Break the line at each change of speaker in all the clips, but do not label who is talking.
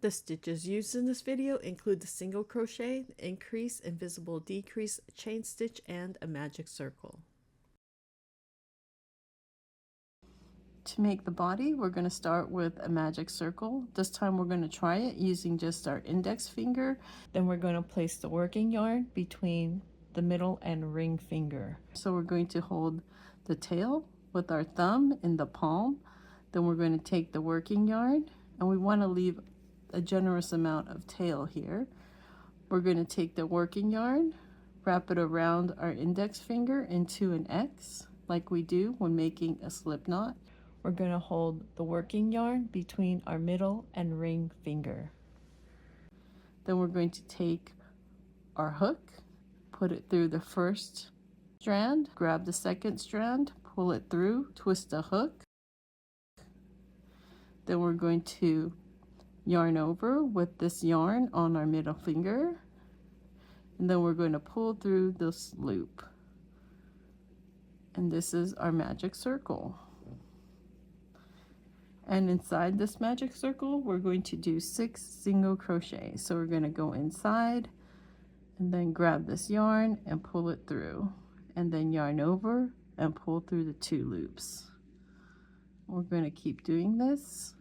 The stitches used in this video include the single crochet, increase, invisible decrease, chain stitch, and a magic circle. To make the body, we're going to start with a magic circle. This time we're going to try it using just our index finger. Then we're going to place the working yarn between the middle and ring finger. So we're going to hold the tail with our thumb in the palm. Then we're going to take the working yarn, and we want to leave a generous amount of tail here. We're going to take the working yarn, wrap it around our index finger into an X, like we do when making a slip knot. We're going to hold the working yarn between our middle and ring finger. Then we're going to take our hook, put it through the first strand, grab the second strand, pull it through, twist the hook. Then we're going to yarn over with this yarn on our middle finger, and then we're going to pull through this loop. And this is our magic circle. And inside this magic circle, we're going to do 6 single crochets. So we're going to go inside and then grab this yarn and pull it through, and then yarn over and pull through the 2 loops. We're going to keep doing this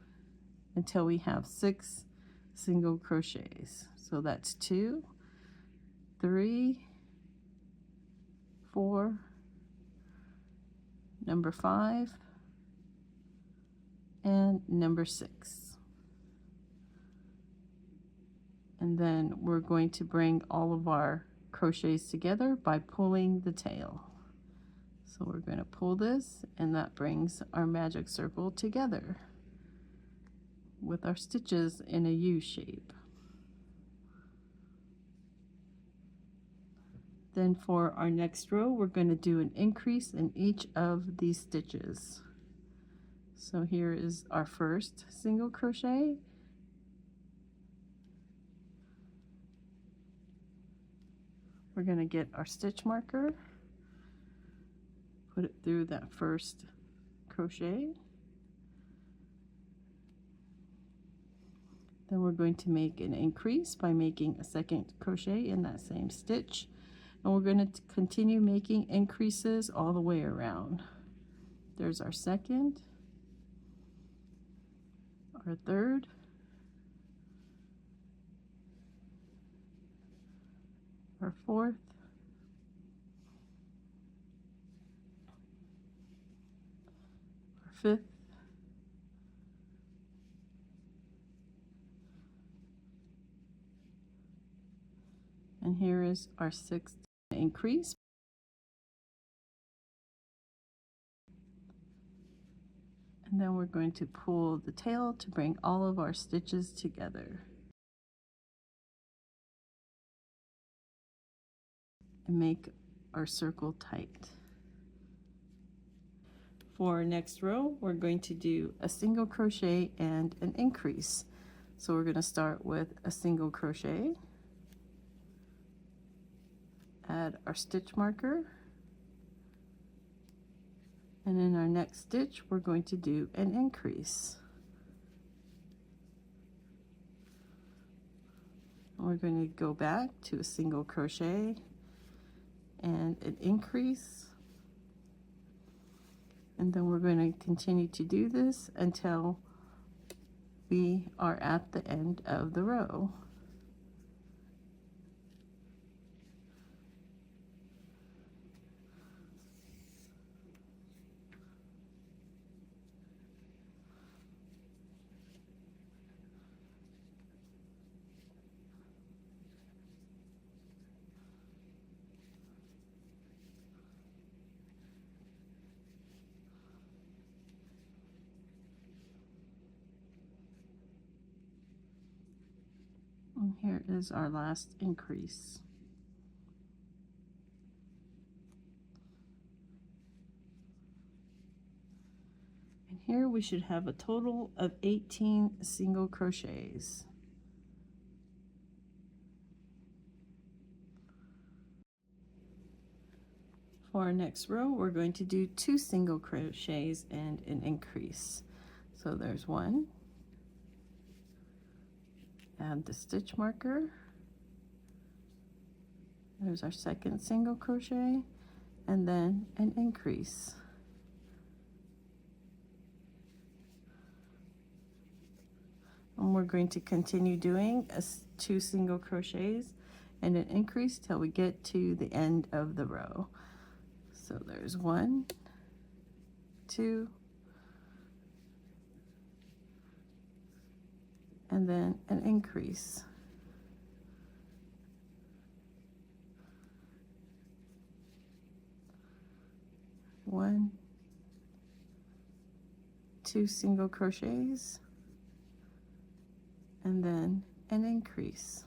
until we have 6 single crochets. So that's 2, 3, 4, number 5, and number 6. And then we're going to bring all of our crochets together by pulling the tail. So we're going to pull this, and that brings our magic circle together with our stitches in a U shape. Then for our next row, we're going to do an increase in each of these stitches. So here is our first single crochet. We're going to get our stitch marker, put it through that first crochet. Then we're going to make an increase by making a second crochet in that same stitch. And we're going to continue making increases all the way around. There's our second, our third, our fourth, our fifth, and here is our 6th increase. And then we're going to pull the tail to bring all of our stitches together. And make our circle tight. For our next row, we're going to do a single crochet and an increase. So we're going to start with a single crochet, add our stitch marker, and in our next stitch we're going to do an increase. We're going to go back to a single crochet and an increase, and then we're going to continue to do this until we are at the end of the row. And here is our last increase. And here we should have a total of 18 single crochets. For our next row, we're going to do 2 single crochets and an increase. So there's 1, Add the stitch marker. There's our second single crochet, and then an increase. And we're going to continue doing 2 single crochets and an increase till we get to the end of the row. So there's 1, 2, and then an increase. One, 2 single crochets, and then an increase.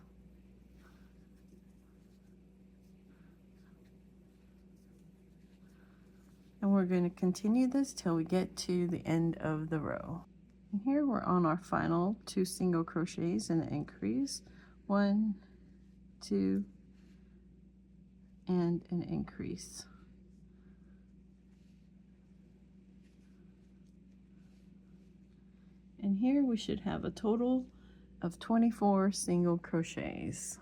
And we're going to continue this till we get to the end of the row. And here we're on our final 2 single crochets and an increase. 1, 2, and an increase. And here we should have a total of 24 single crochets.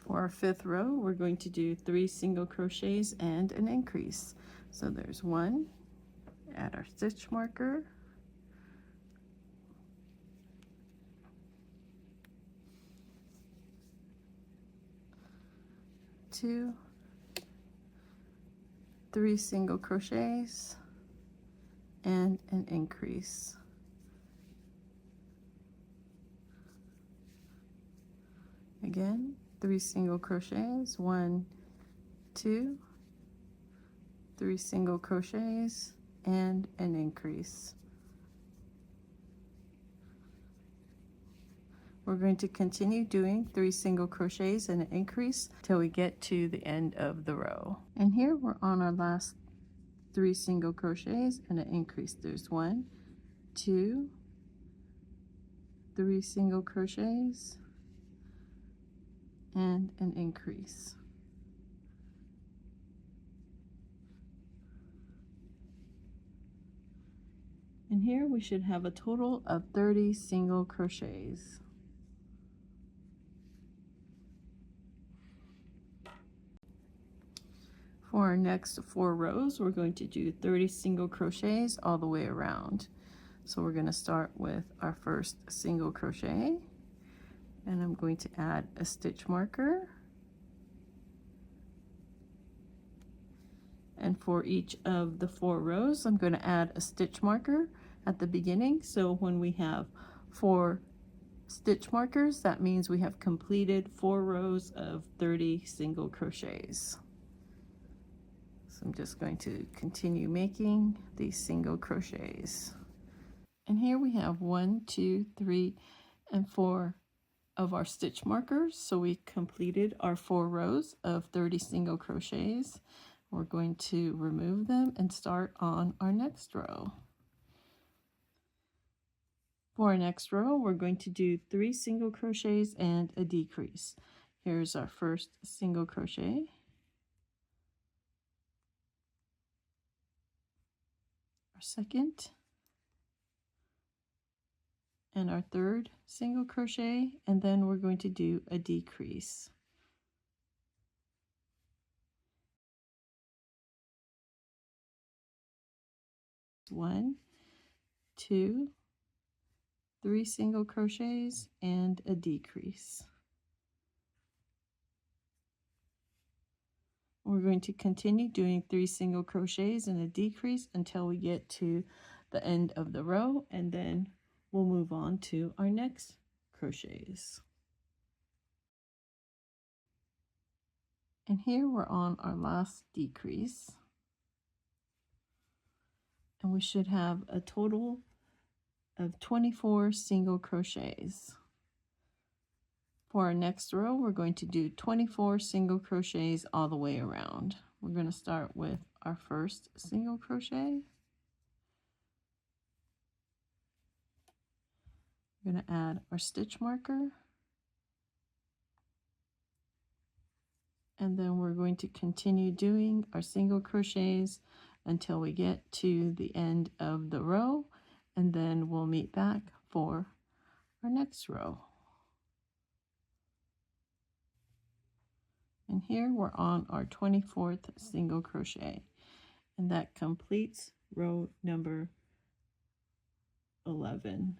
For our 5th row, we're going to do 3 single crochets and an increase. So there's 1, add our stitch marker, 2, 3 single crochets, and an increase. Again, 3 single crochets, 1, 2, 3 single crochets, and an increase. We're going to continue doing 3 single crochets and an increase till we get to the end of the row. And here we're on our last 3 single crochets and an increase. There's 1, 2, 3 single crochets, and an increase. And here we should have a total of 30 single crochets. For our next 4 rows, we're going to do 30 single crochets all the way around. So we're going to start with our first single crochet, and I'm going to add a stitch marker. And for each of the 4 rows, I'm going to add a stitch marker at the beginning. So when we have 4 stitch markers, that means we have completed 4 rows of 30 single crochets. So I'm just going to continue making these single crochets. And here we have 1, 2, 3, and 4 of our stitch markers. So we completed our 4 rows of 30 single crochets. We're going to remove them and start on our next row. For our next row, we're going to do 3 single crochets and a decrease. Here's our first single crochet. Our second, and our third single crochet, and then we're going to do a decrease. One, 2, 3 single crochets and a decrease. We're going to continue doing 3 single crochets and a decrease until we get to the end of the row, and then we'll move on to our next crochets. And here we're on our last decrease, and we should have a total of 24 single crochets. For our next row, we're going to do 24 single crochets all the way around. We're going to start with our first single crochet. We're going to add our stitch marker, and then we're going to continue doing our single crochets until we get to the end of the row, and then we'll meet back for our next row. And here we're on our 24th single crochet, and that completes row number 11.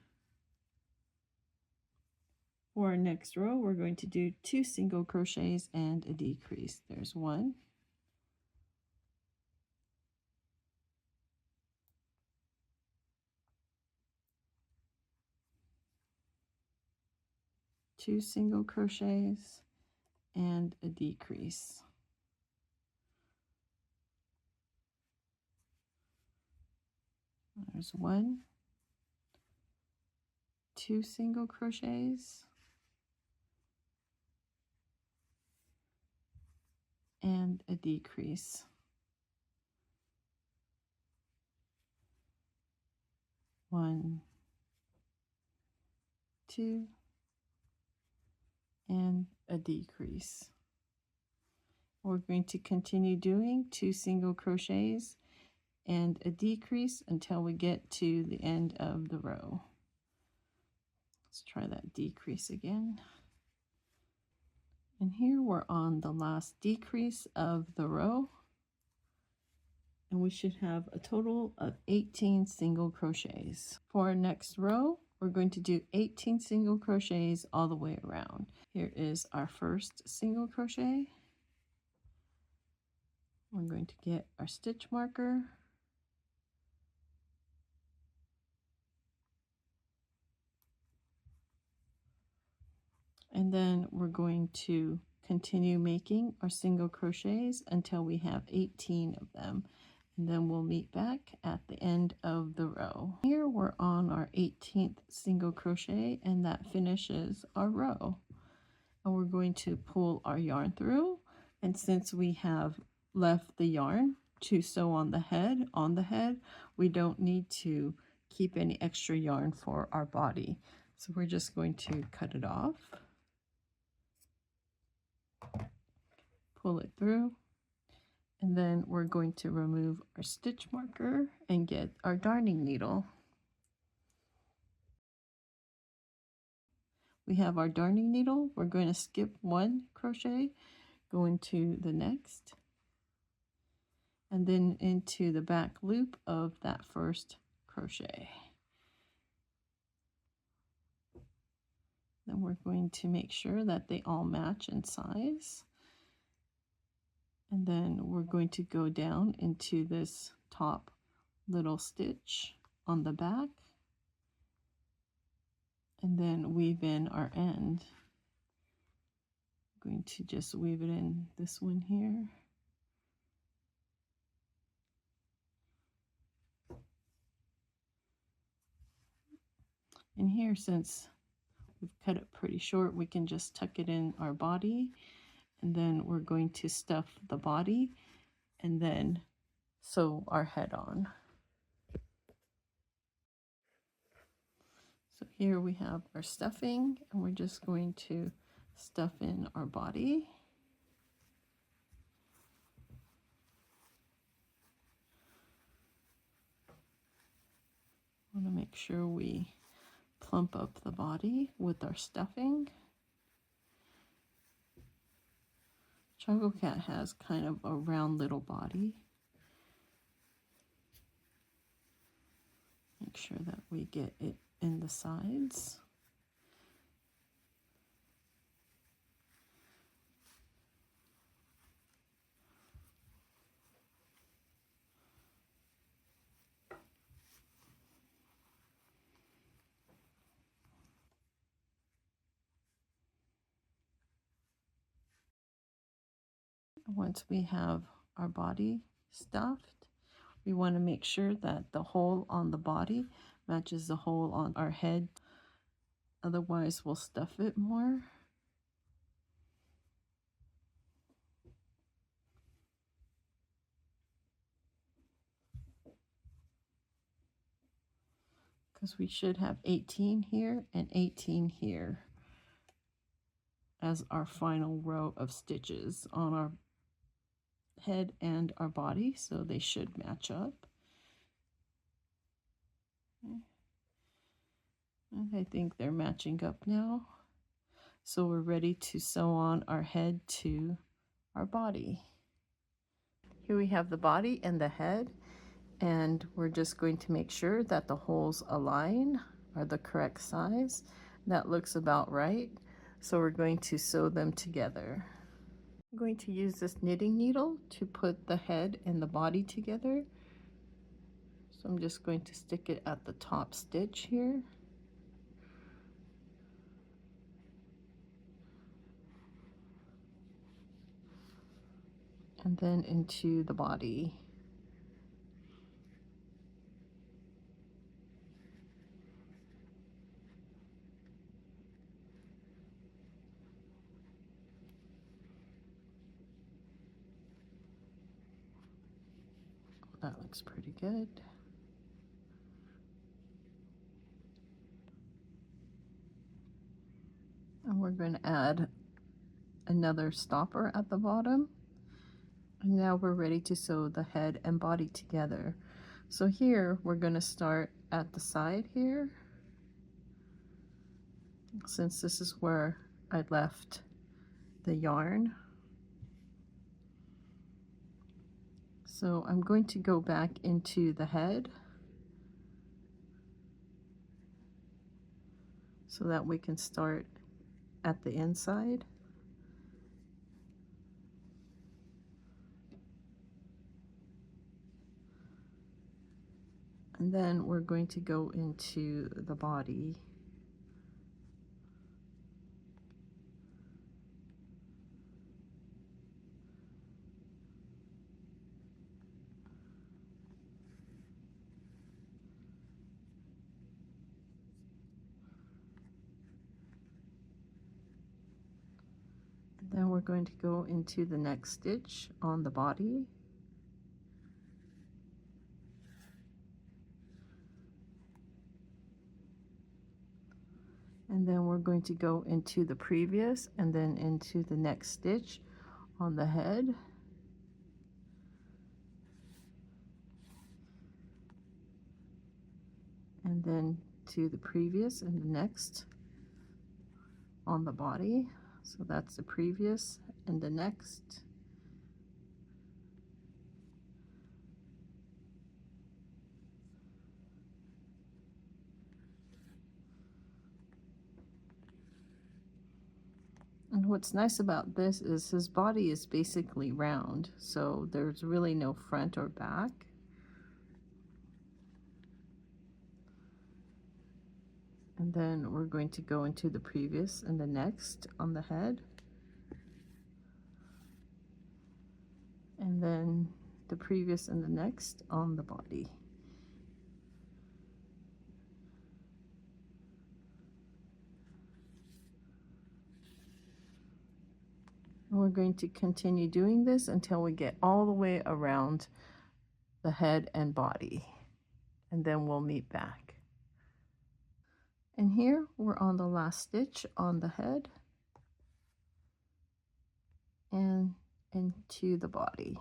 For our next row, we're going to do 2 single crochets and a decrease. There's 1, 2 single crochets and a decrease. There's 1, 2 single crochets and a decrease. 1, 2, and a decrease. We're going to continue doing 2 single crochets and a decrease until we get to the end of the row. Let's try that decrease again. And here we're on the last decrease of the row, and we should have a total of 18 single crochets. For our next row, we're going to do 18 single crochets all the way around. Here is our first single crochet. We're going to get our stitch marker, and then we're going to continue making our single crochets until we have 18 of them, and then we'll meet back at the end of the row. Here we're on our 18th single crochet, and that finishes our row. And we're going to pull our yarn through, and since we have left the yarn to sew on the head, we don't need to keep any extra yarn for our body. So we're just going to cut it off, pull it through, and then we're going to remove our stitch marker and get our darning needle. We have our darning needle. We're going to skip 1 crochet, go into the next, and then into the back loop of that first crochet. Then we're going to make sure that they all match in size. And then we're going to go down into this top little stitch on the back, and then weave in our end. I'm going to just weave it in this one here. And here, since we've cut it pretty short, we can just tuck it in our body, and then we're going to stuff the body and then sew our head on. So here we have our stuffing, and we're just going to stuff in our body. Want to make sure we plump up the body with our stuffing. Chococat has kind of a round little body. Make sure that we get it in the sides. Once we have our body stuffed, we want to make sure that the hole on the body matches the hole on our head. Otherwise, we'll stuff it more. Because we should have 18 here and 18 here as our final row of stitches on our head and our body, so they should match up. And I think they're matching up now. So we're ready to sew on our head to our body. Here we have the body and the head, and we're just going to make sure that the holes align, are the correct size. That looks about right. So we're going to sew them together. I'm going to use this knitting needle to put the head and the body together. So I'm just going to stick it at the top stitch here. And then into the body. That looks pretty good. And we're going to add another stopper at the bottom. And now we're ready to sew the head and body together. So here we're going to start at the side here, since this is where I left the yarn. So I'm going to go back into the head so that we can start at the inside. And then we're going to go into the body. And then we're going to go into the next stitch on the body. And then we're going to go into the previous and then into the next stitch on the head. And then to the previous and the next on the body. So that's the previous and the next. And what's nice about this is his body is basically round, so there's really no front or back. And then we're going to go into the previous and the next on the head. And then the previous and the next on the body. And we're going to continue doing this until we get all the way around the head and body. And then we'll meet back. And here we're on the last stitch on the head and into the body.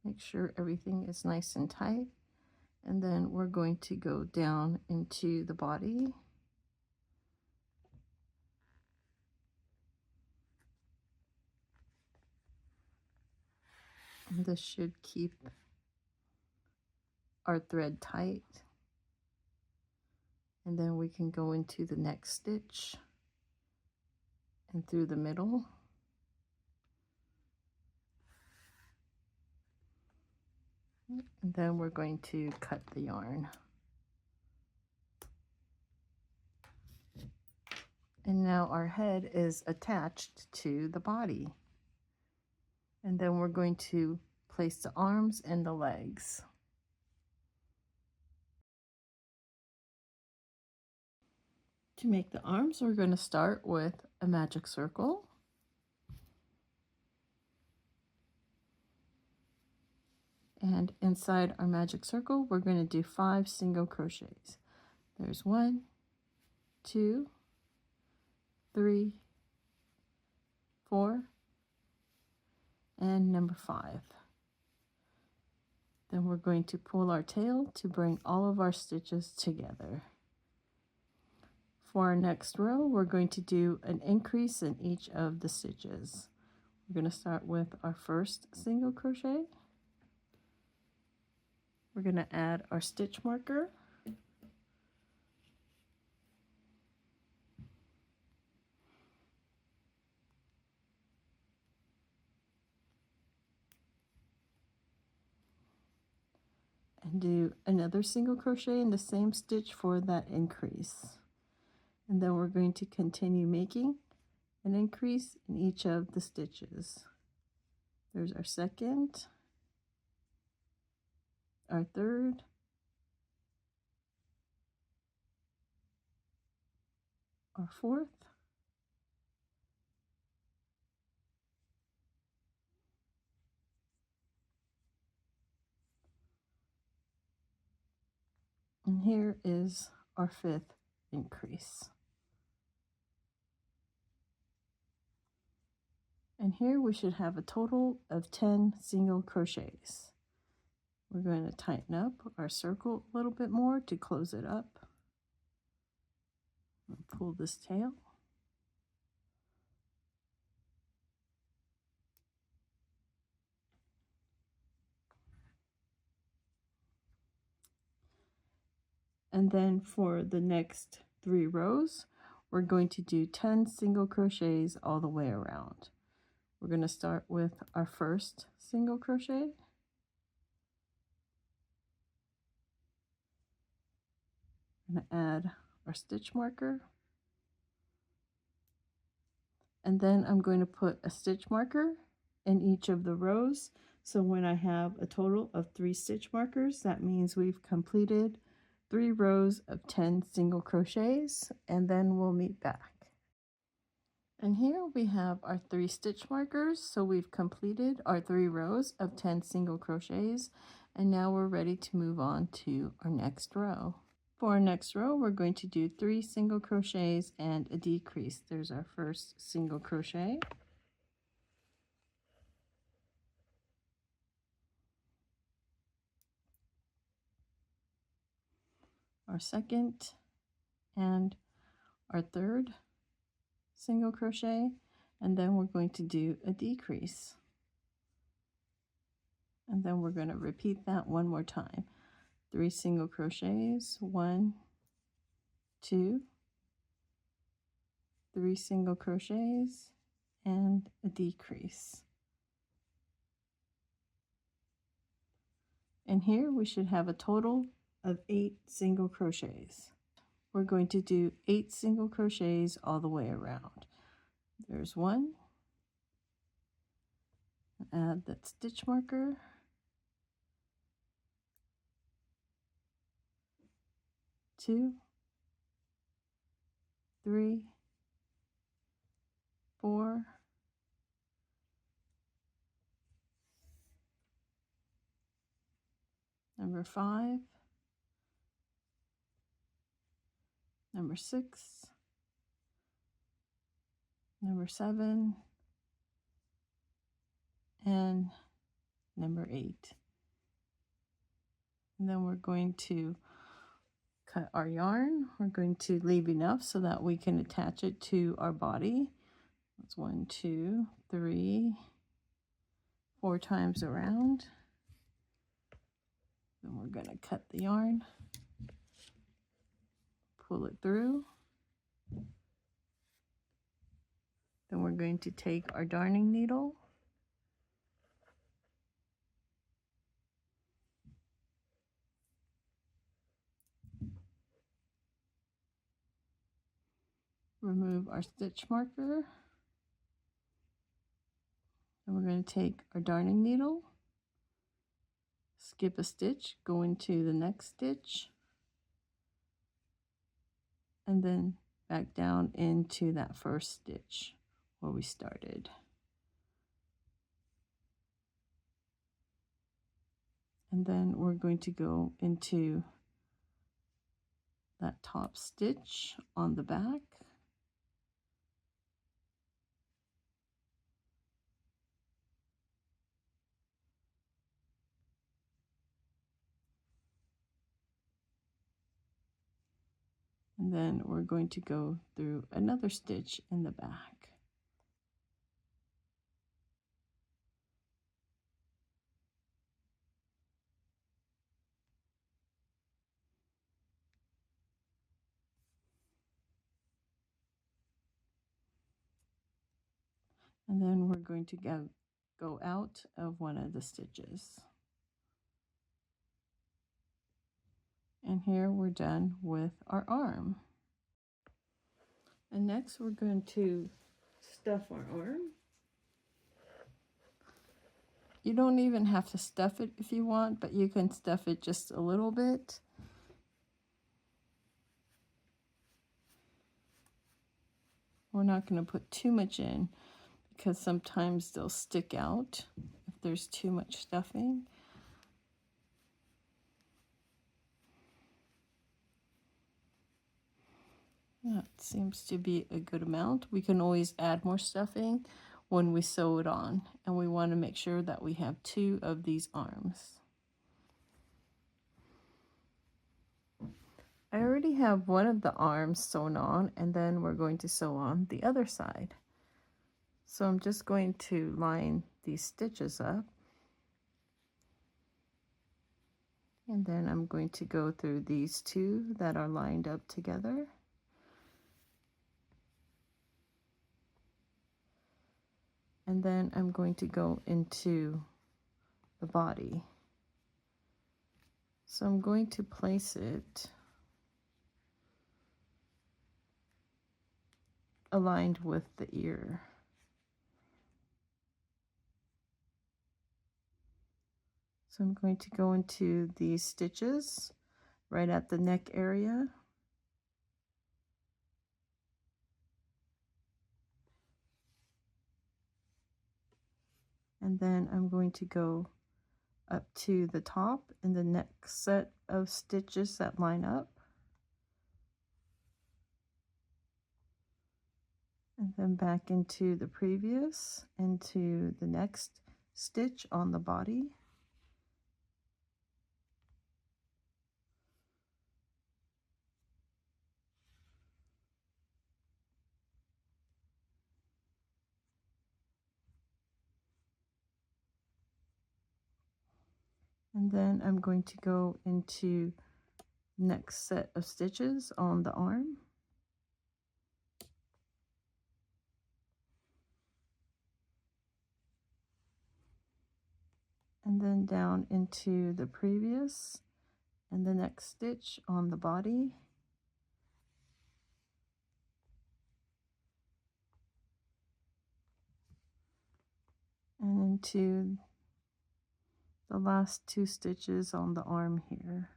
Make sure everything is nice and tight. And then we're going to go down into the body. And this should keep our thread tight. And then we can go into the next stitch and through the middle. And then we're going to cut the yarn. And now our head is attached to the body. And then we're going to place the arms and the legs. To make the arms, we're going to start with a magic circle. And inside our magic circle, we're going to do 5 single crochets. There's 1, 2, 3, 4, and number 5. Then we're going to pull our tail to bring all of our stitches together. For our next row, we're going to do an increase in each of the stitches. We're going to start with our first single crochet. We're going to add our stitch marker. And do another single crochet in the same stitch for that increase. And then we're going to continue making an increase in each of the stitches. There's our second, our third, our fourth, and here is our fifth increase. And here we should have a total of 10 single crochets. We're going to tighten up our circle a little bit more to close it up. Pull this tail. And then for the next 3 rows, we're going to do 10 single crochets all the way around. We're going to start with our first single crochet. I'm going to add our stitch marker. And then I'm going to put a stitch marker in each of the rows. So when I have a total of 3 stitch markers, that means we've completed 3 rows of 10 single crochets, and then we'll meet back. And here we have our 3 stitch markers. So we've completed our 3 rows of 10 single crochets, and now we're ready to move on to our next row. For our next row, we're going to do 3 single crochets and a decrease. There's our first single crochet. Our second and our third single crochet, and then we're going to do a decrease. And then we're going to repeat that one more time. 3 single crochets, 1, 2, 3 single crochets, and a decrease. And here we should have a total of 8 single crochets. We're going to do 8 single crochets all the way around. There's 1. Add that stitch marker. 2, 3, 4, 5, 6, 7, and 8. And then we're going to cut our yarn. We're going to leave enough so that we can attach it to our body. That's 1, 2, 3, 4 times around. Then we're going to cut the yarn, pull it through. Then we're going to take our darning needle, remove our stitch marker, and we're going to take our darning needle, skip a stitch, go into the next stitch, and then back down into that first stitch where we started. And then we're going to go into that top stitch on the back. And then we're going to go through another stitch in the back. And then we're going to go out of one of the stitches. And here we're done with our arm. And next we're going to stuff our arm. You don't even have to stuff it if you want, but you can stuff it just a little bit. We're not going to put too much in because sometimes they'll stick out if there's too much stuffing. That seems to be a good amount. We can always add more stuffing when we sew it on, and we want to make sure that we have 2 of these arms. I already have one of the arms sewn on, and then we're going to sew on the other side. So I'm just going to line these stitches up, and then I'm going to go through these 2 that are lined up together. And then I'm going to go into the body. So I'm going to place it aligned with the ear. So I'm going to go into these stitches right at the neck area. And then I'm going to go up to the top in the next set of stitches that line up. And then back into the previous, into the next stitch on the body. And then I'm going to go into next set of stitches on the arm. And then down into the previous and the next stitch on the body. And into the last 2 stitches on the arm here.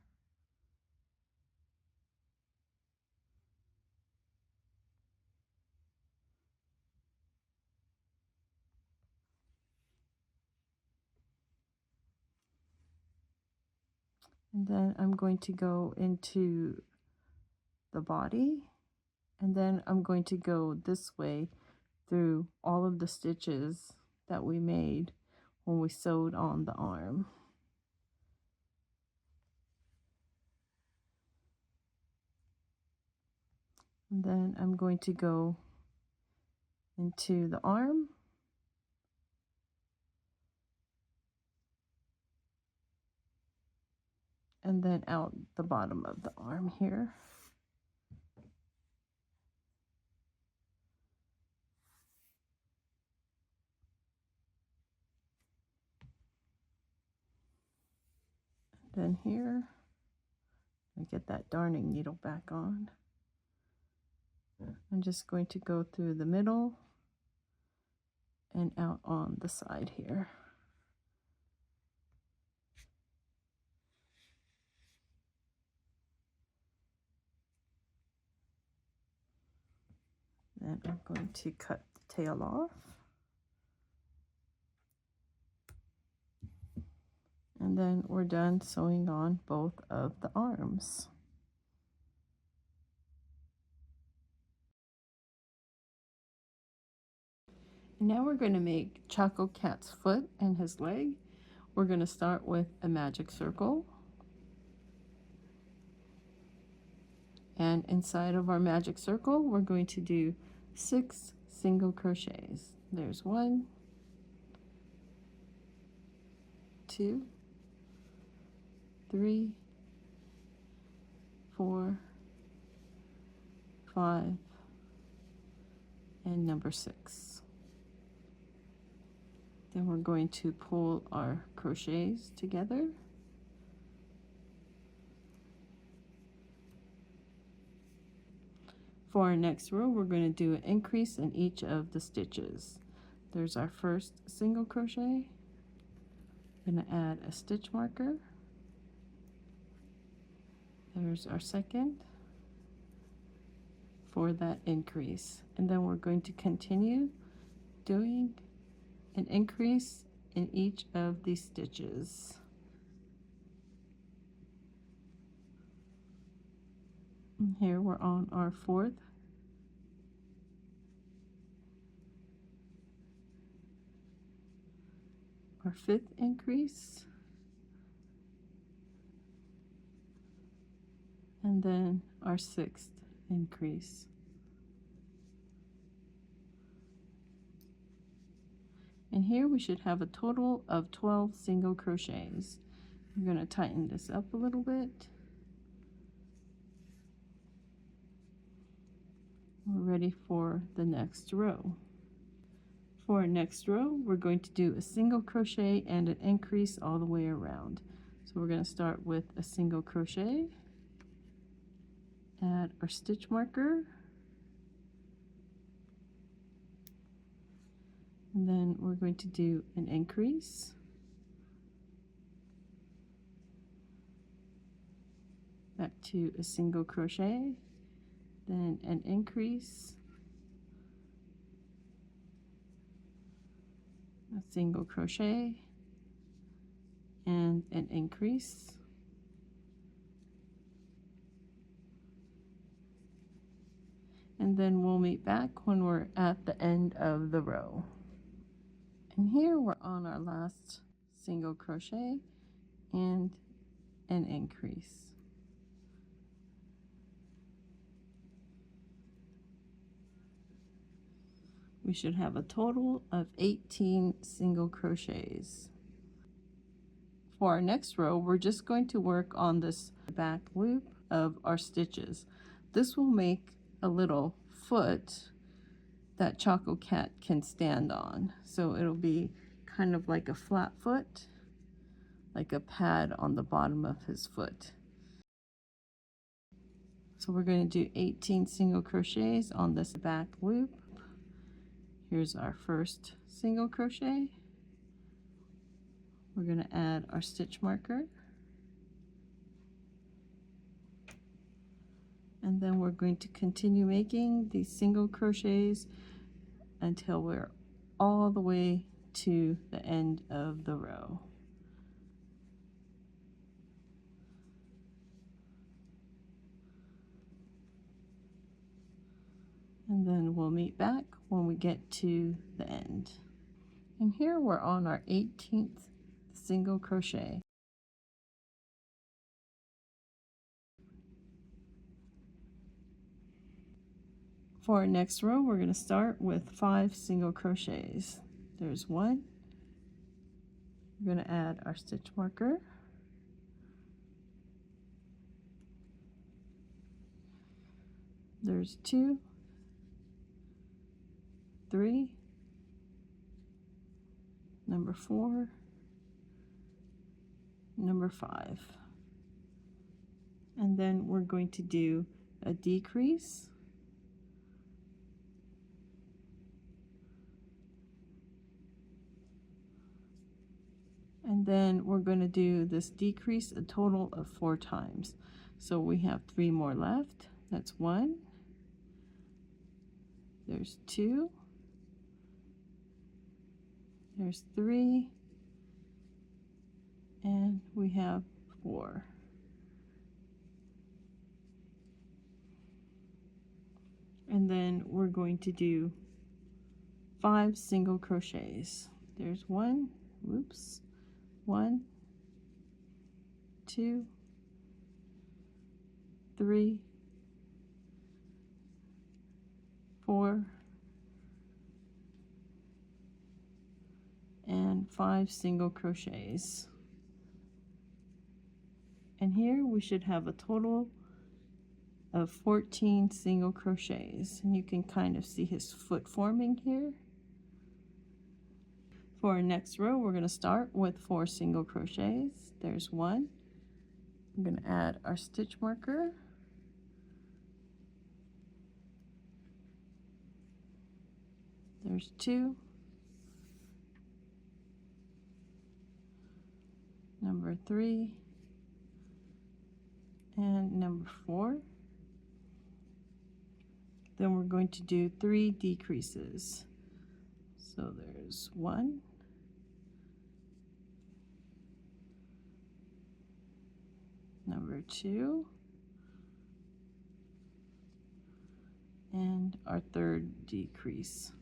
And then I'm going to go into the body, and then I'm going to go this way through all of the stitches that we made when we sewed on the arm. And then I'm going to go into the arm, and then out the bottom of the arm here. Then here, I get that darning needle back on. I'm just going to go through the middle and out on the side here. Then I'm going to cut the tail off. And then we're done sewing on both of the arms. And now we're going to make Chococat's foot and his leg. We're going to start with a magic circle. And inside of our magic circle, we're going to do 6 single crochets. There's 1, 2, 3, 4, 5, and number 6. Then we're going to pull our crochets together. For our next row, we're going to do an increase in each of the stitches. There's our first single crochet. I'm going to add a stitch marker. There's our second for that increase. And then we're going to continue doing an increase in each of these stitches. And here we're on our 4th. Our 5th increase. And then our 6th increase. And here we should have a total of 12 single crochets. I'm going to tighten this up a little bit. We're ready for the next row. For our next row, we're going to do a single crochet and an increase all the way around. So we're going to start with a single crochet, add our stitch marker, and then we're going to do an increase, back to a single crochet, then an increase, a single crochet, and an increase, and then we'll meet back when we're at the end of the row. And here we're on our last single crochet and an increase. We should have a total of 18 single crochets. For our next row, we're just going to work on this back loop of our stitches. This will make a little foot that Chococat can stand on. So it'll be kind of like a flat foot, like a pad on the bottom of his foot. So we're going to do 18 single crochets on this back loop. Here's our first single crochet. We're going to add our stitch marker. And then we're going to continue making these single crochets until we're all the way to the end of the row. And then we'll meet back when we get to the end. And here we're on our 18th single crochet. For our next row, we're going to start with 5 single crochets. There's 1. We're going to add our stitch marker. There's 2, 3, number 4, number 5. And then we're going to do a decrease, and then we're going to do this decrease a total of 4 times. So we have 3 more left. That's 1, there's 2, there's 3, and we have 4. And then we're going to do 5 single crochets. There's 1, whoops, 1, 2, 3, 4, and 5 single crochets. And here we should have a total of 14 single crochets, and you can kind of see his foot forming here. For our next row, we're going to start with 4 single crochets. There's 1. I'm going to add our stitch marker. There's 2. Number 3. And number 4. Then we're going to do 3 decreases. So there's 1, number 2, and our 3rd decrease.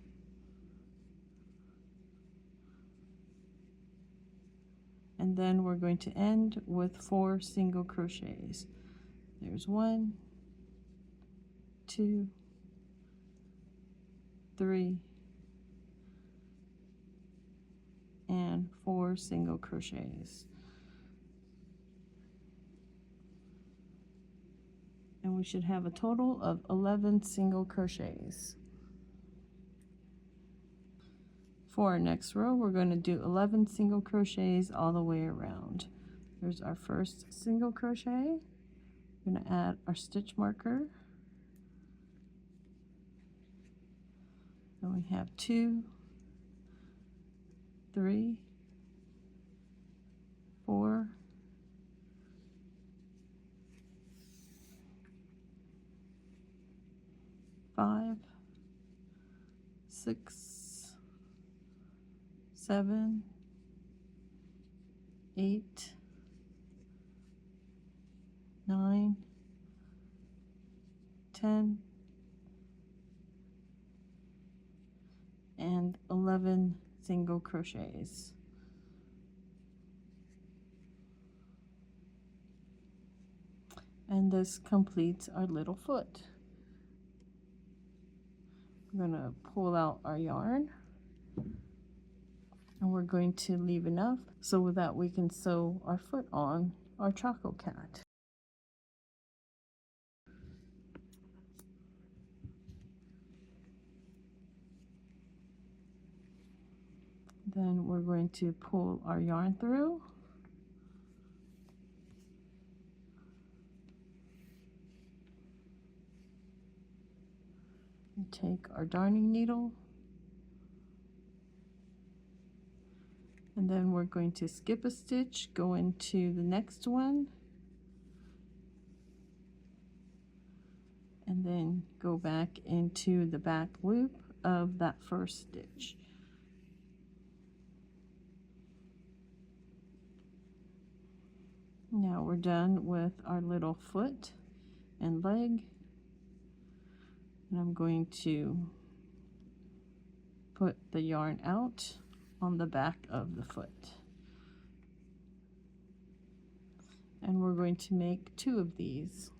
And then we're going to end with 4 single crochets. There's 1, 2, 3, and 4 single crochets. And we should have a total of 11 single crochets. For our next row, we're going to do 11 single crochets all the way around. There's our first single crochet. We're going to add our stitch marker. And we have 2, 3, 4, 5, 6, 7, 8, 9, 10, and 11 single crochets. And this completes our little foot. We're going to pull out our yarn, and we're going to leave enough so that we can sew our foot on our Chococat. Then we're going to pull our yarn through. And take our darning needle. And then we're going to skip a stitch, go into the next one, and then go back into the back loop of that first stitch. Now we're done with our little foot and leg, and I'm going to put the yarn out on the back of the foot. And we're going to make 2 of these.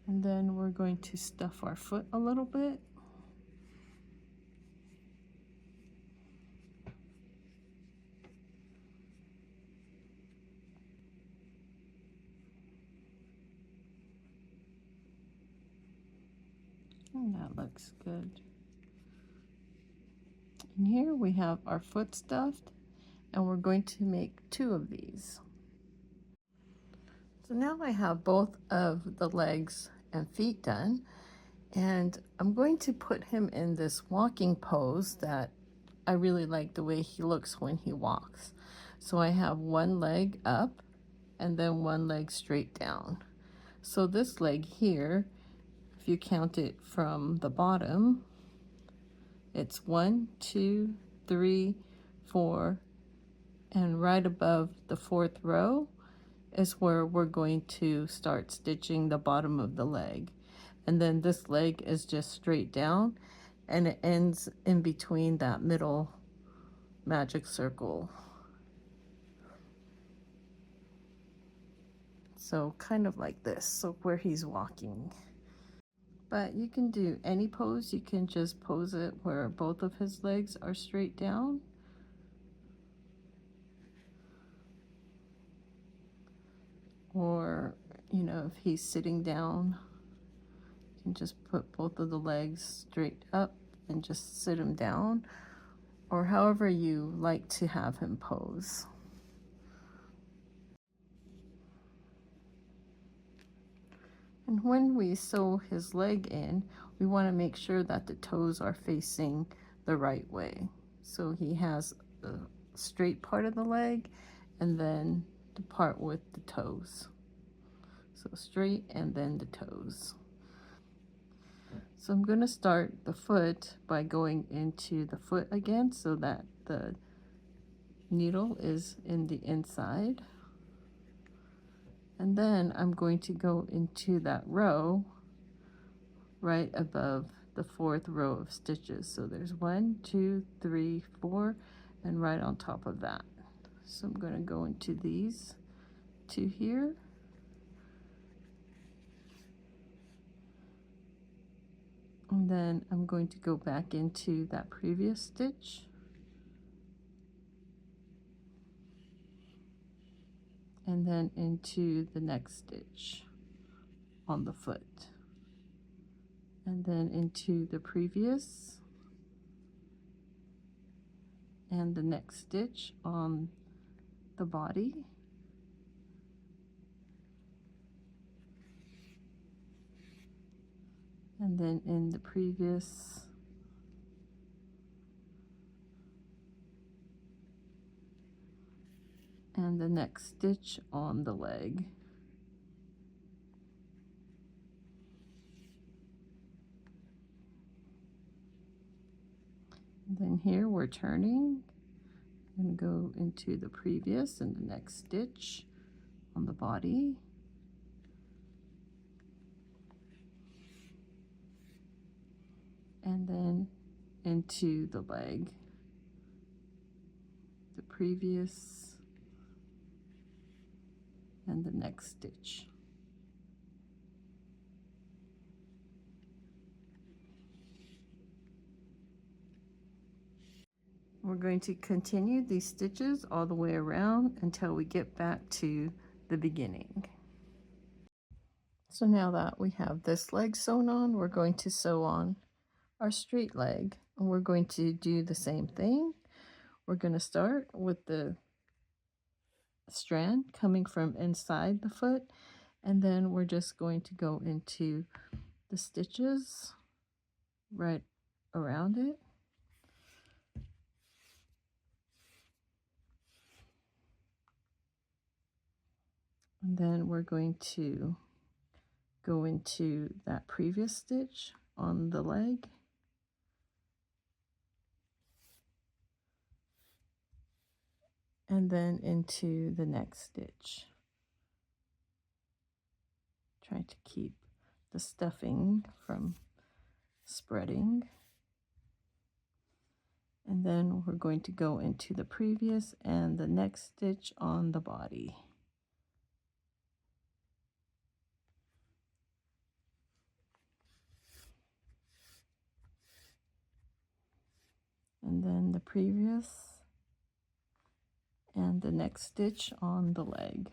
And then we're going to stuff our foot a little bit. And that looks good. And here we have our foot stuffed, and we're going to make 2 of these. So now I have both of the legs and feet done, and I'm going to put him in this walking pose that I really like the way he looks when he walks. So I have one leg up and then one leg straight down. So this leg here, if you count it from the bottom, it's 1, 2, 3, 4, And right above the 4th row is where we're going to start stitching the bottom of the leg. And then this leg is just straight down, and it ends in between that middle magic circle. So kind of like this, so where he's walking. But you can do any pose. You can just pose it where both of his legs are straight down. Or, you know, if he's sitting down, you can just put both of the legs straight up and just sit him down, or however you like to have him pose. And when we sew his leg in, we want to make sure that the toes are facing the right way. So he has a straight part of the leg and then the part with the toes. So straight and then the toes. So I'm going to start the foot by going into the foot again so that the needle is in the inside. And then I'm going to go into that row right above the 4th row of stitches. So there's 1, 2, 3, 4, and right on top of that. So I'm going to go into these two here. And then I'm going to go back into that previous stitch. And then into the next stitch on the foot. And then into the previous and the next stitch on the body. And then in the previous and the next stitch on the leg. And then here we're turning. I'm going to go into the previous and the next stitch on the body. And then into the leg. The previous and the next stitch. We're going to continue these stitches all the way around until we get back to the beginning. So now that we have this leg sewn on, we're going to sew on our straight leg. And we're going to do the same thing. We're going to start with the strand coming from inside the foot, and then we're just going to go into the stitches right around it. And then we're going to go into that previous stitch on the leg. And then into the next stitch. Trying to keep the stuffing from spreading. And then we're going to go into the previous and the next stitch on the body. And then the previous and the next stitch on the leg.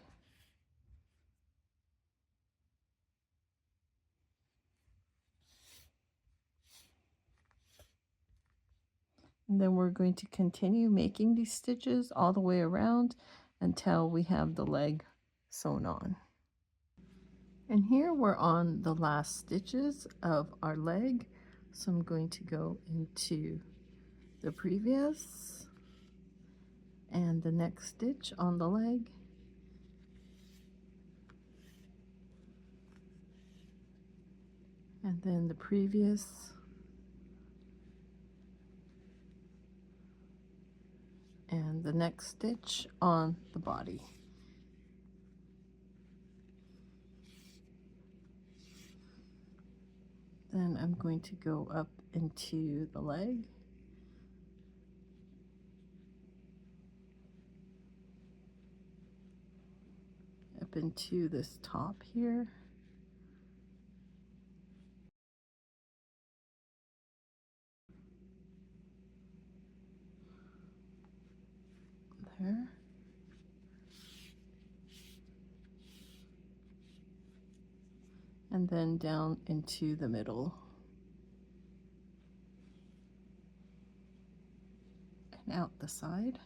And then we're going to continue making these stitches all the way around until we have the leg sewn on. And here we're on the last stitches of our leg. So I'm going to go into the previous and the next stitch on the leg. And then the previous and the next stitch on the body. Then I'm going to go up into the leg, up into this top here, there, and then down into the middle and out the side.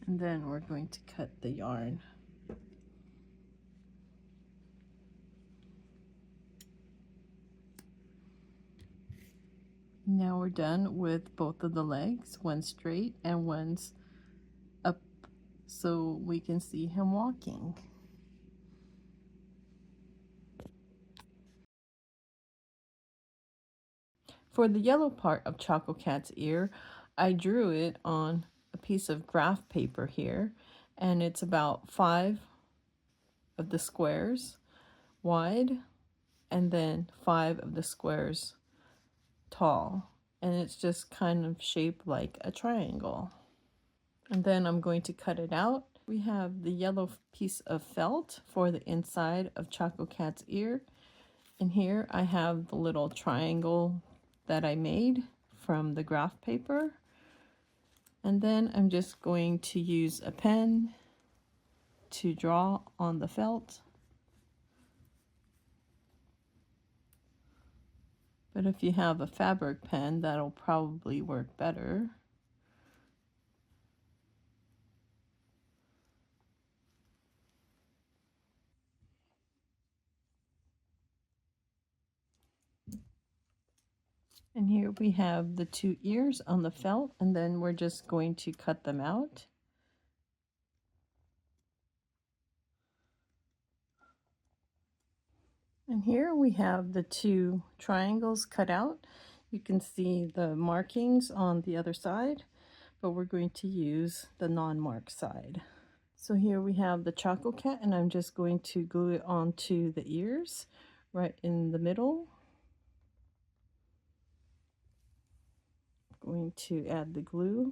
And then we're going to cut the yarn. Now we're done with both of the legs, one straight and one's up, so we can see him walking. For the yellow part of Chococat's ear, I drew it on a piece of graph paper here, and it's about 5 of the squares wide and then 5 of the squares tall, and it's just kind of shaped like a triangle. And then I'm going to cut it out. We have the yellow piece of felt for the inside of Chococat's ear, and here I have the little triangle that I made from the graph paper. And then I'm just going to use a pen to draw on the felt. But if you have a fabric pen, that'll probably work better. And here we have the 2 ears on the felt, and then we're just going to cut them out. And here we have the 2 triangles cut out. You can see the markings on the other side, but we're going to use the non-marked side. So here we have the Chococat, and I'm just going to glue it onto the ears right in the middle. I'm going to add the glue.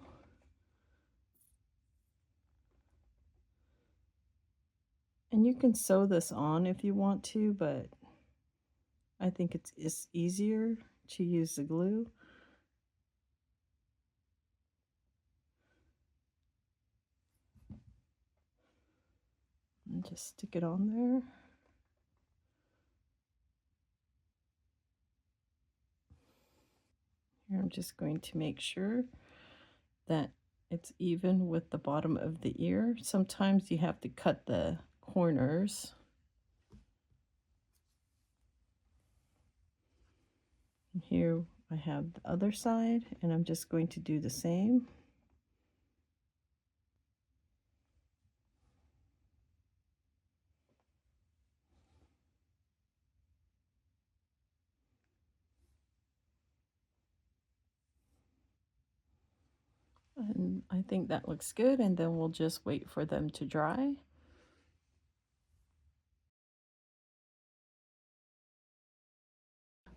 And you can sew this on if you want to, but I think it's easier to use the glue. And just stick it on there. Here I'm just going to make sure that it's even with the bottom of the ear. Sometimes you have to cut the corners. And here I have the other side, and I'm just going to do the same. And I think that looks good, and then we'll just wait for them to dry.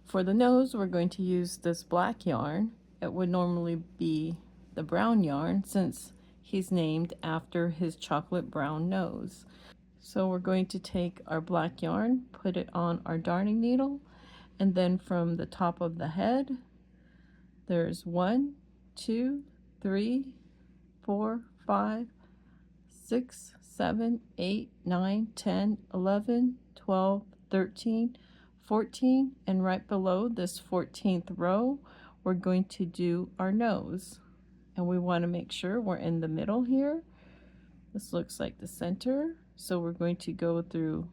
For the nose, we're going to use this black yarn. It would normally be the brown yarn since he's named after his chocolate brown nose. So we're going to take our black yarn, put it on our darning needle, and then from the top of the head, there's 1, 2, 3, 4, 5, 6, 7, 8, 9, 10, 11, 12, 13, 14, and right below this 14th row, we're going to do our nose. And we want to make sure we're in the middle here. This looks like the center, so we're going to go through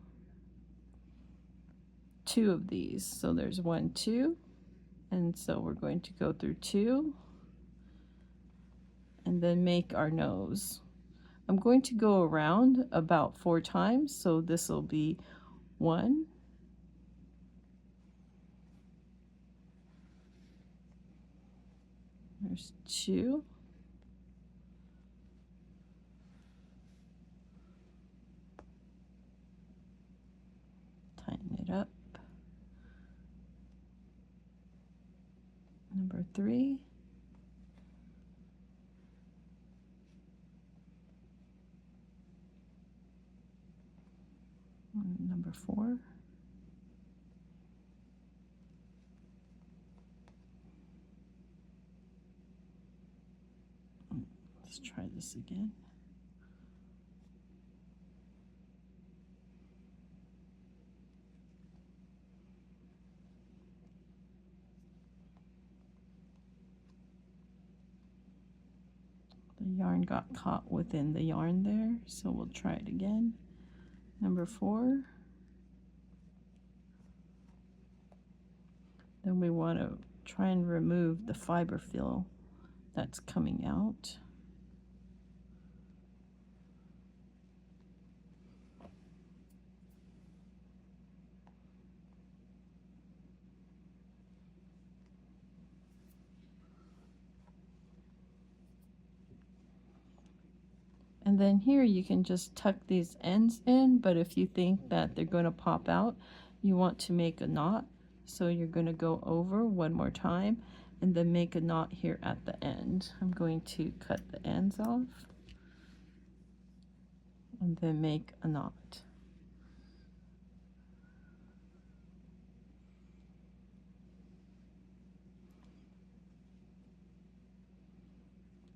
2 of these. So there's 1, 2, and so we're going to go through 2 and then make our nose. I'm going to go around about 4 times, so this will be 1, there's 2, tighten it up, number 3, number 4, let's try this again. The yarn got caught within the yarn there, so we'll try it again. Number 4. Then we want to try and remove the fiber fill that's coming out. And then here you can just tuck these ends in, but if you think that they're going to pop out, you want to make a knot. So you're going to go over one more time and then make a knot here at the end. I'm going to cut the ends off and then make a knot.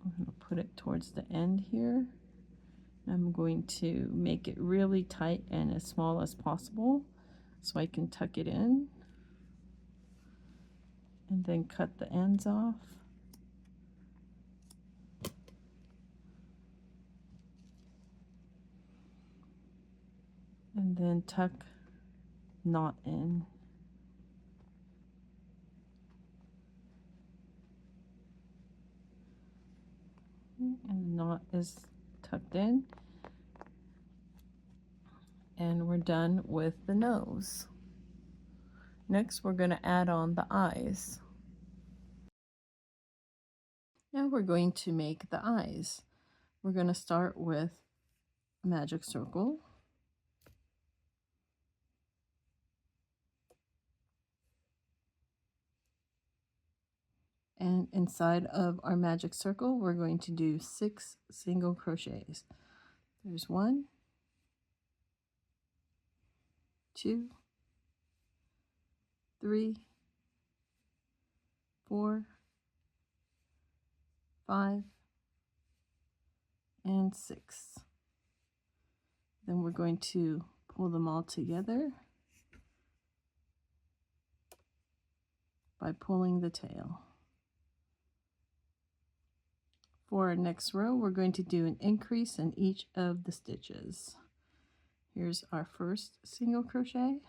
I'm going to put it towards the end here. I'm going to make it really tight and as small as possible so I can tuck it in and then cut the ends off. And then tuck knot in. And the knot is tucked in. And we're done with the nose. Next, we're going to add on the eyes. Now we're going to make the eyes. We're going to start with a magic circle. And inside of our magic circle, we're going to do 6 single crochets. There's 1, 2, 3, 4, 5, and 6. Then we're going to pull them all together by pulling the tail. For our next row, we're going to do an increase in each of the stitches. Here's our first single crochet.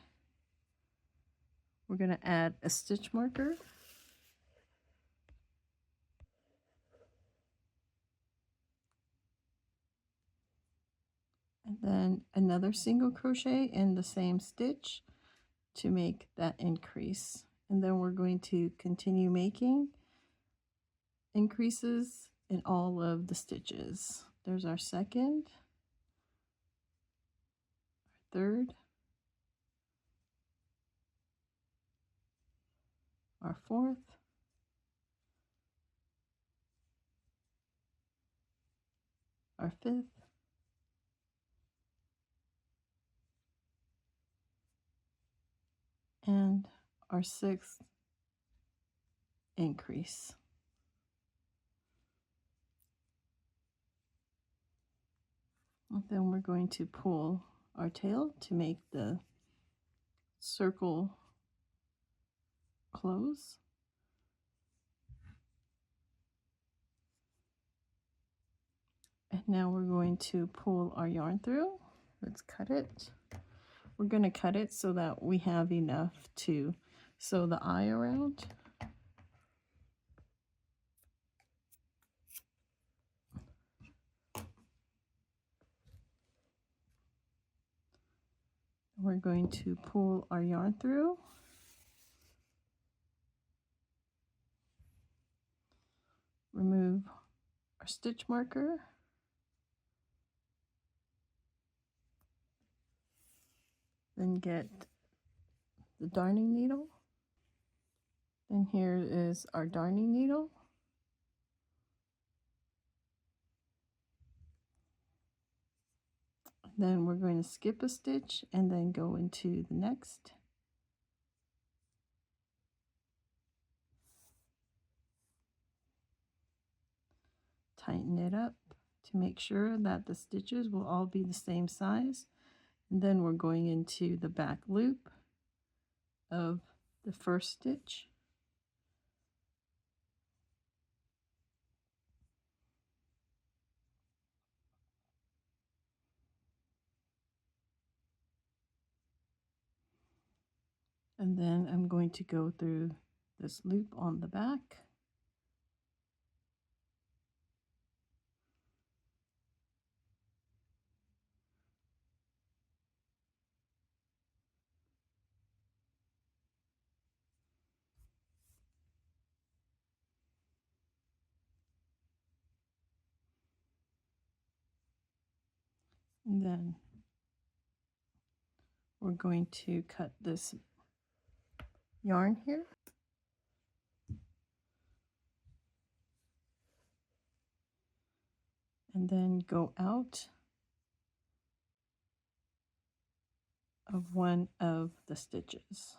We're going to add a stitch marker. And then another single crochet in the same stitch to make that increase. And then we're going to continue making increases in all of the stitches. There's our second, our third, our fourth, our fifth, and our sixth increase. And then we're going to pull our tail to make the circle close. And now we're going to pull our yarn through. Let's cut it. We're going to cut it so that we have enough to sew the eye around. We're going to pull our yarn through. Remove our stitch marker. Then get the darning needle. And here is our darning needle. Then we're going to skip a stitch and then go into the next. Tighten it up to make sure that the stitches will all be the same size. And then we're going into the back loop of the first stitch. And then I'm going to go through this loop on the back. And then we're going to cut this yarn here. And then go out of one of the stitches.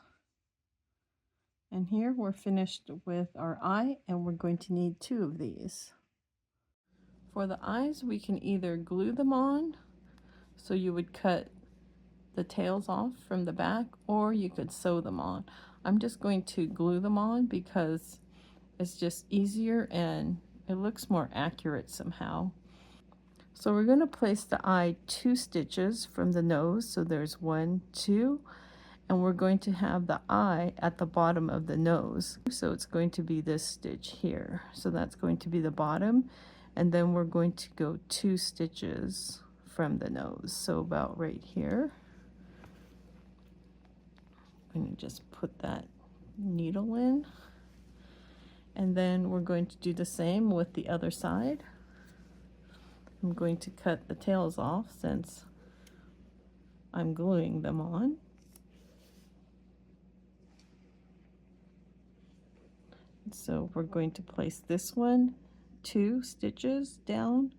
And here we're finished with our eye, and we're going to need 2 of these. For the eyes, we can either glue them on, so you would cut the tails off from the back, or you could sew them on. I'm just going to glue them on because it's just easier and it looks more accurate somehow. So we're going to place the eye 2 stitches from the nose, so there's 1, 2, and we're going to have the eye at the bottom of the nose, so it's going to be this stitch here. So that's going to be the bottom, and then we're going to go 2 stitches from the nose, so about right here. I'm going to just put that needle in, and then we're going to do the same with the other side. I'm going to cut the tails off since I'm gluing them on. So we're going to place this one 2 stitches down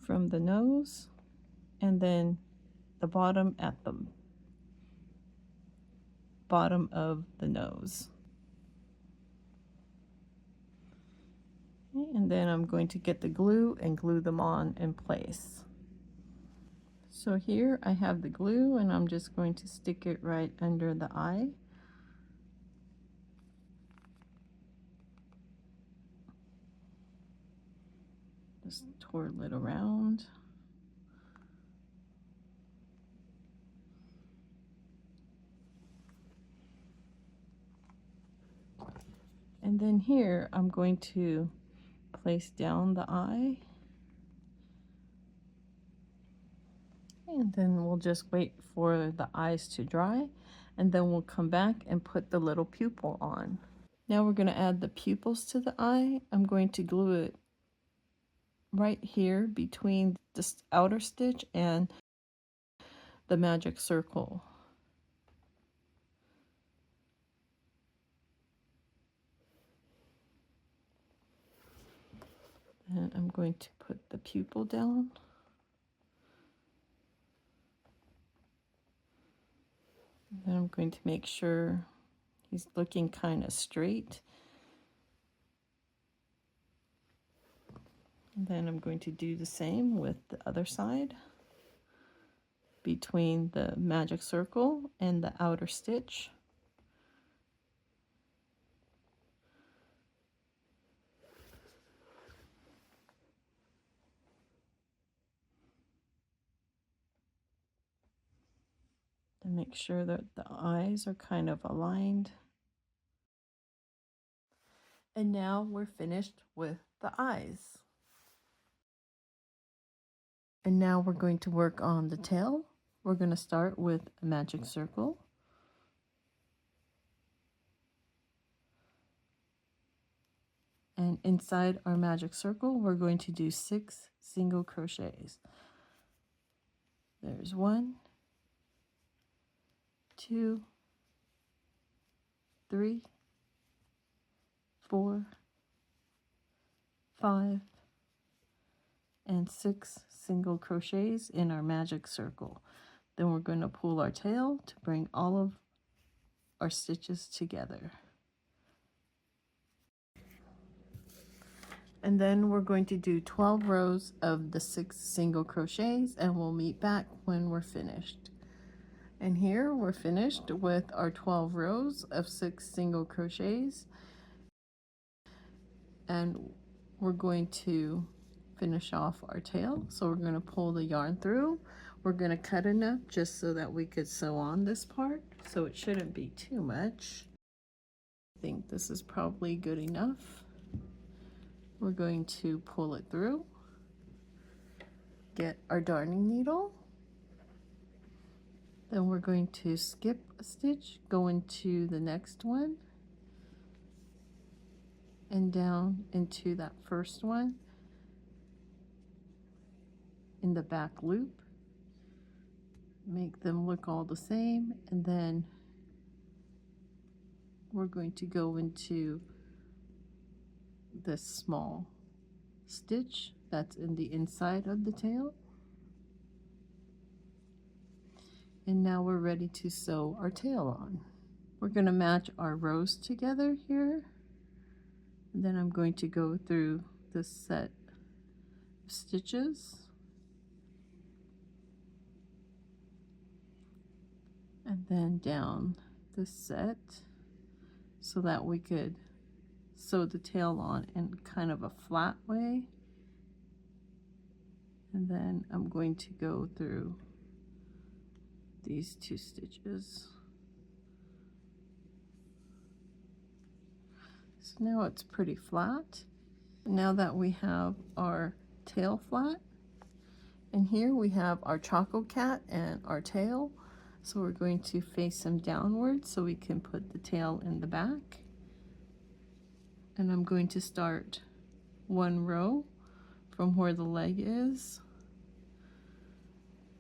from the nose, and then the bottom at the bottom of the nose. And then I'm going to get the glue and glue them on in place. So here I have the glue, and I'm just going to stick it right under the eye. Just twirl it around. And then here I'm going to place down the eye. And then we'll just wait for the eyes to dry, and then we'll come back and put the little pupil on. Now we're going to add the pupils to the eye. I'm going to glue it right here between this outer stitch and the magic circle. And I'm going to put the pupil down. Then I'm going to make sure he's looking kind of straight. And then I'm going to do the same with the other side between the magic circle and the outer stitch. And make sure that the eyes are kind of aligned. And now we're finished with the eyes. And now we're going to work on the tail. We're going to start with a magic circle. And inside our magic circle, we're going to do 6 single crochets. There's 1, 2, 3, 4, 5, and 6 single crochets in our magic circle. Then we're going to pull our tail to bring all of our stitches together. And then we're going to do 12 rows of the 6 single crochets, and we'll meet back when we're finished. And here we're finished with our 12 rows of 6 single crochets, and we're going to finish off our tail. So we're going to pull the yarn through. We're going to cut enough just so that we could sew on this part, so it shouldn't be too much. I think this is probably good enough. We're going to pull it through, get our darning needle, then we're going to skip a stitch, go into the next one, and down into that first one in the back loop. Make them look all the same, and then we're going to go into this small stitch that's in the inside of the tail. And now we're ready to sew our tail on. We're going to match our rows together here. And then I'm going to go through this set of stitches. And then down this set so that we could sew the tail on in kind of a flat way. And then I'm going to go through these 2 stitches. So now it's pretty flat. Now that we have our tail flat, and here we have our Chococat and our tail. So we're going to face them downwards so we can put the tail in the back. And I'm going to start 1 row from where the leg is.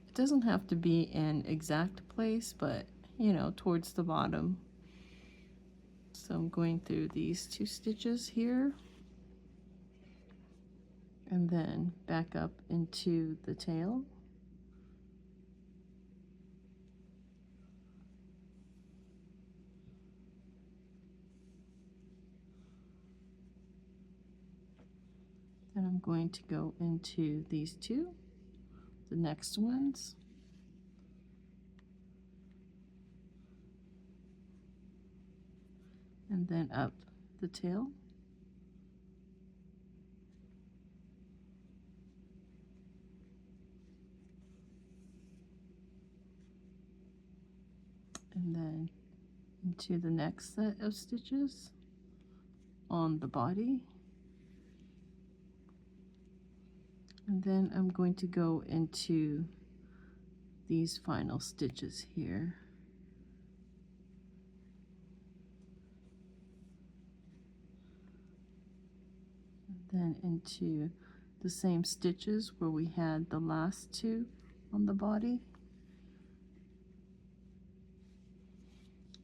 It doesn't have to be an exact place, but you know, towards the bottom. So I'm going through these 2 stitches here, and then back up into the tail. Then I'm going to go into these 2, the next ones. And then up the tail. And then into the next set of stitches on the body. And then I'm going to go into these final stitches here. And then into the same stitches where we had the last 2 on the body.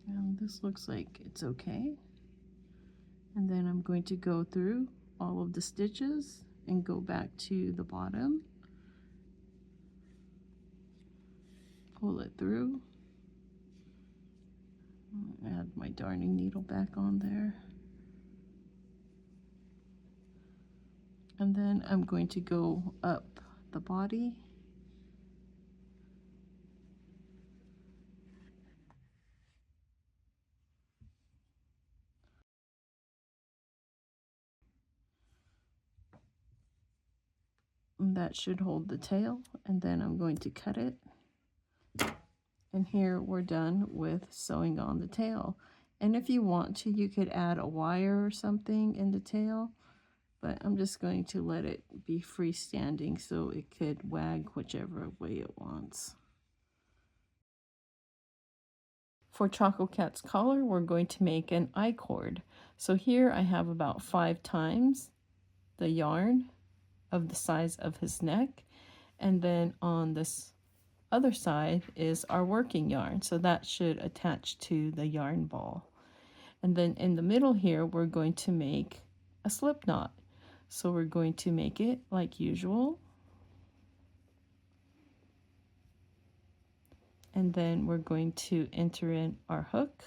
And this looks like it's okay. And then I'm going to go through all of the stitches and go back to the bottom, pull it through, add my darning needle back on there, and then I'm going to go up the body and that should hold the tail, and then I'm going to cut it. And here we're done with sewing on the tail. And if you want to, you could add a wire or something in the tail, but I'm just going to let it be freestanding so it could wag whichever way it wants. For Chococat's collar, we're going to make an I-cord. So here I have about 5 times the yarn of the size of his neck, and then on this other side is our working yarn, so that should attach to the yarn ball. And then in the middle here we're going to make a slip knot, so we're going to make it like usual, and then we're going to enter in our hook,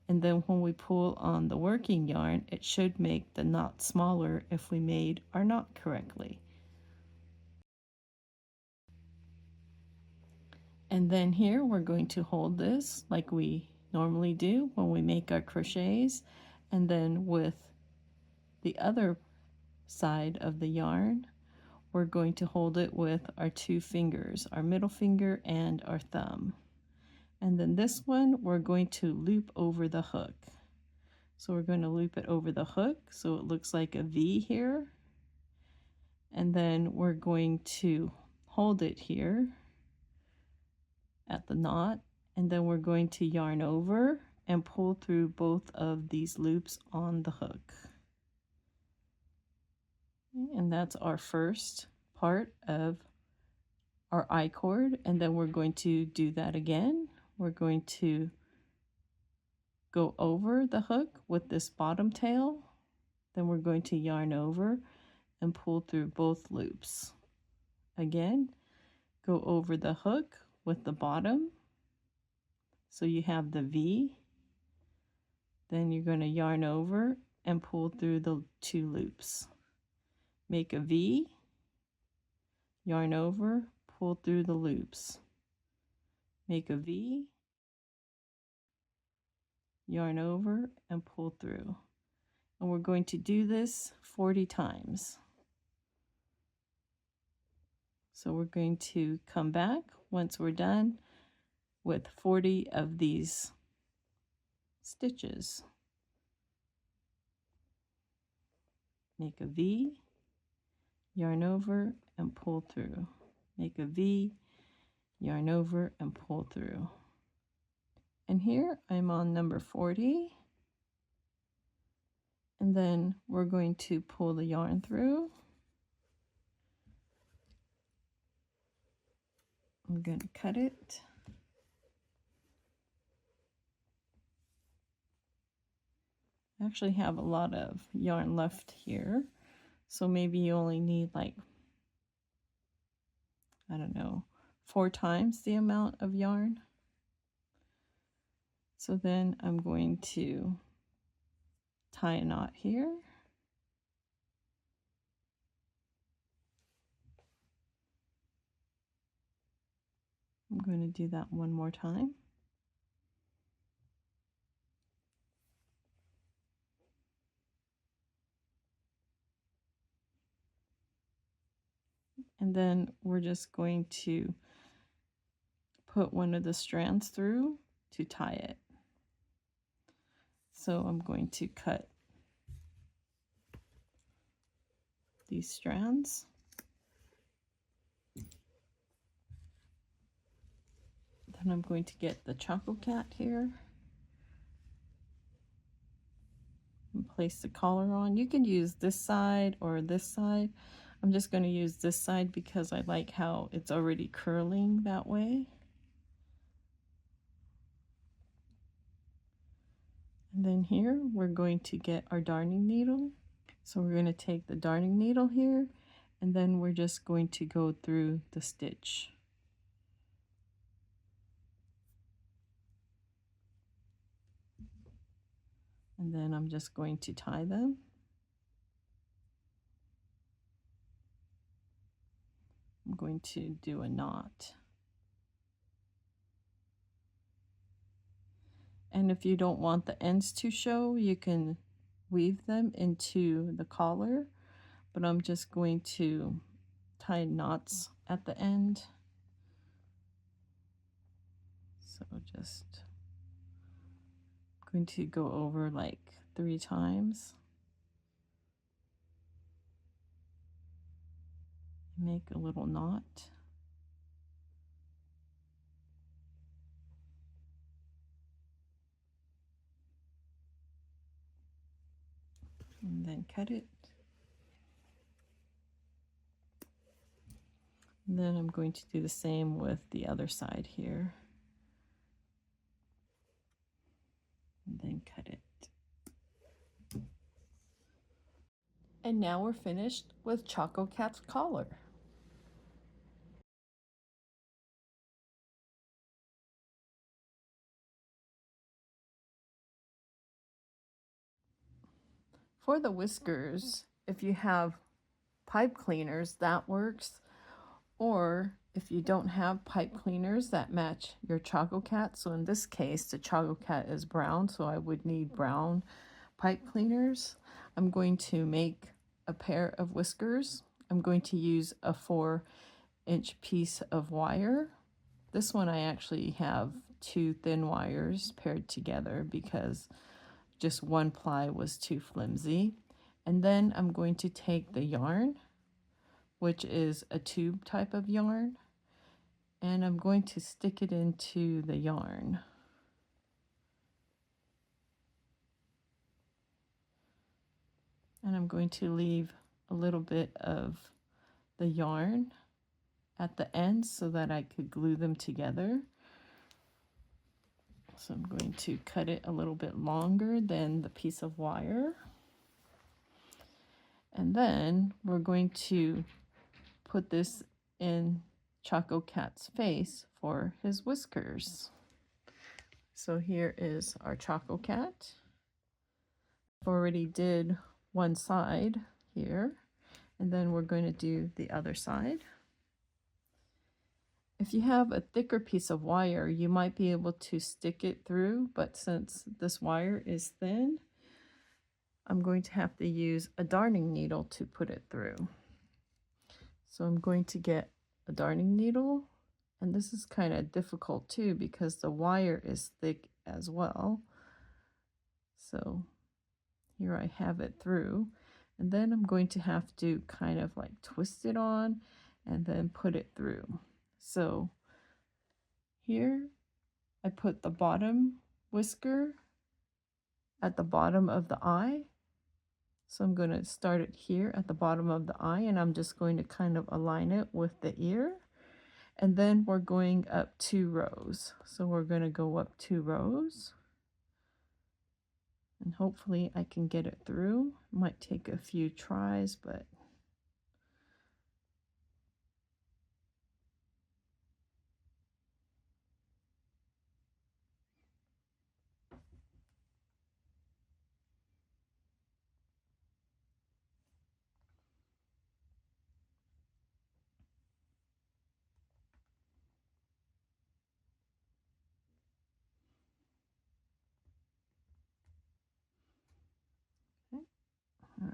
and then when we pull on the working yarn it should make the knot smaller if we made our knot correctly. And then here we're going to hold this like we normally do when we make our crochets, and then with the other side of the yarn we're going to hold it with our 2 fingers, our middle finger and our thumb. And then this one we're going to loop over the hook. So we're going to loop it over the hook so it looks like a V here. And then we're going to hold it here at the knot, and then we're going to yarn over and pull through both of these loops on the hook. And that's our first part of our I-cord, and then we're going to do that again. We're going to go over the hook with this bottom tail, then we're going to yarn over and pull through both loops. Again, go over the hook with the bottom, so you have the V, then you're going to yarn over and pull through the 2 loops. Make a V, yarn over, pull through the loops. Make a V, yarn over and pull through. And we're going to do this 40 times. So we're going to come back once we're done with 40 of these stitches. Make a V, yarn over and pull through. Make a V, yarn over and pull through. And here I'm on number 40. And then we're going to pull the yarn through. I'm going to cut it. I actually have a lot of yarn left here, so maybe you only need like, I don't know, 4 times the amount of yarn. So then I'm going to tie a knot here. I'm going to do that one more time. And then we're just going to put one of the strands through to tie it. So I'm going to cut these strands. Then I'm going to get the Chococat here and place the collar on. You can use this side or this side. I'm just going to use this side because I like how it's already curling that way. And then here we're going to get our darning needle. So we're going to take the darning needle here, and then we're just going to go through the stitch. And then I'm just going to tie them. I'm going to do a knot. And if you don't want the ends to show, you can weave them into the collar, but I'm just going to tie knots at the end. So just going to go over like 3 times. Make a little knot. and then cut it. And then I'm going to do the same with the other side here. And then cut it. And now we're finished with Chococat's collar. For the whiskers, if you have pipe cleaners, that works. Or if you don't have pipe cleaners that match your Chococat, so in this case, the Chococat is brown, so I would need brown pipe cleaners. I'm going to make a pair of whiskers. I'm going to use a 4-inch piece of wire. This one I actually have 2 thin wires paired together because just one ply was too flimsy. And then I'm going to take the yarn, which is a tube type of yarn, and I'm going to stick it into the yarn. And I'm going to leave a little bit of the yarn at the end so that I could glue them together. So I'm going to cut it a little bit longer than the piece of wire. And then we're going to put this in Chococat's face for his whiskers. So here is our Chococat. I've already did one side here, and then we're going to do the other side. If you have a thicker piece of wire, you might be able to stick it through, but since this wire is thin, I'm going to have to use a darning needle to put it through. So I'm going to get a darning needle, and this is kind of difficult too because the wire is thick as well. So here I have it through, and then I'm going to have to kind of like twist it on and then put it through. So here I put the bottom whisker at the bottom of the eye. So I'm going to start it here at the bottom of the eye, and I'm just going to kind of align it with the ear. And then we're going up 2 rows. So we're going to go up 2 rows. And hopefully I can get it through. Might take a few tries, but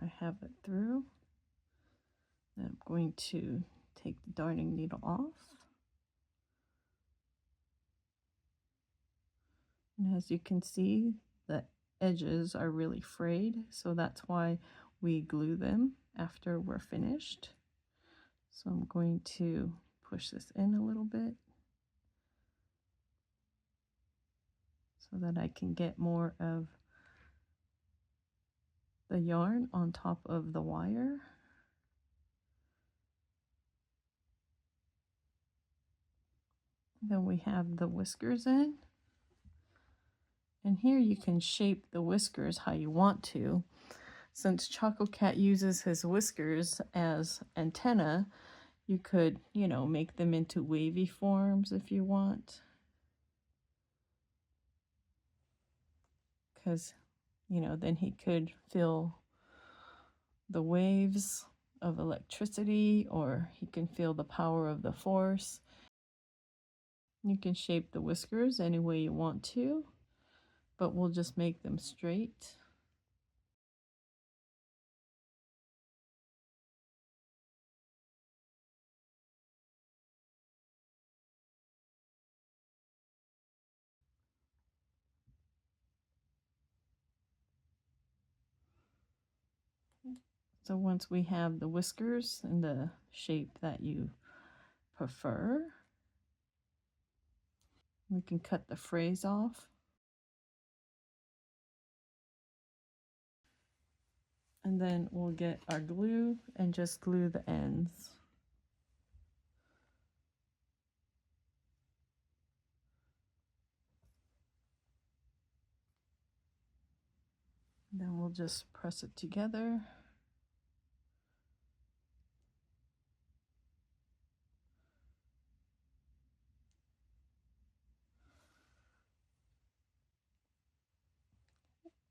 I have it through. Then I'm going to take the darning needle off. And as you can see, the edges are really frayed, so that's why we glue them after we're finished. So I'm going to push this in a little bit so that I can get more of the yarn on top of the wire. Then we have the whiskers in. And here you can shape the whiskers how you want to. Since Chococat uses his whiskers as antenna, you could, make them into wavy forms if you want. Because, then he could feel the waves of electricity, or he can feel the power of the force. You can shape the whiskers any way you want to, but we'll just make them straight. So once we have the whiskers in the shape that you prefer, we can cut the frays off. And then we'll get our glue and just glue the ends. And then we'll just press it together.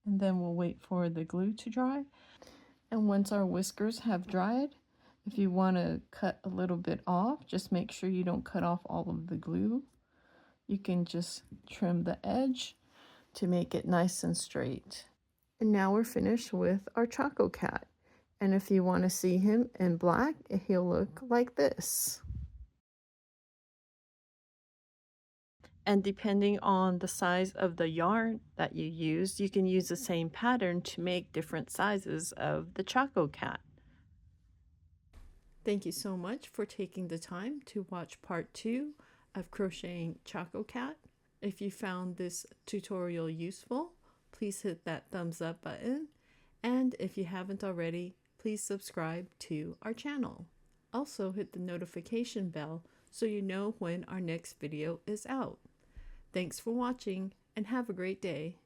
And then we'll wait for the glue to dry. And once our whiskers have dried, if you want to cut a little bit off, just make sure you don't cut off all of the glue. You can just trim the edge to make it nice and straight. And now we're finished with our Chococat. And if you want to see him in black, he'll look like this. And depending on the size of the yarn that you use, you can use the same pattern to make different sizes of the Chococat. Thank you so much for taking the time to watch part 2 of Crocheting Chococat. If you found this tutorial useful, please hit that thumbs up button. And if you haven't already, please subscribe to our channel. Also hit the notification bell so you know when our next video is out. Thanks for watching and have a great day.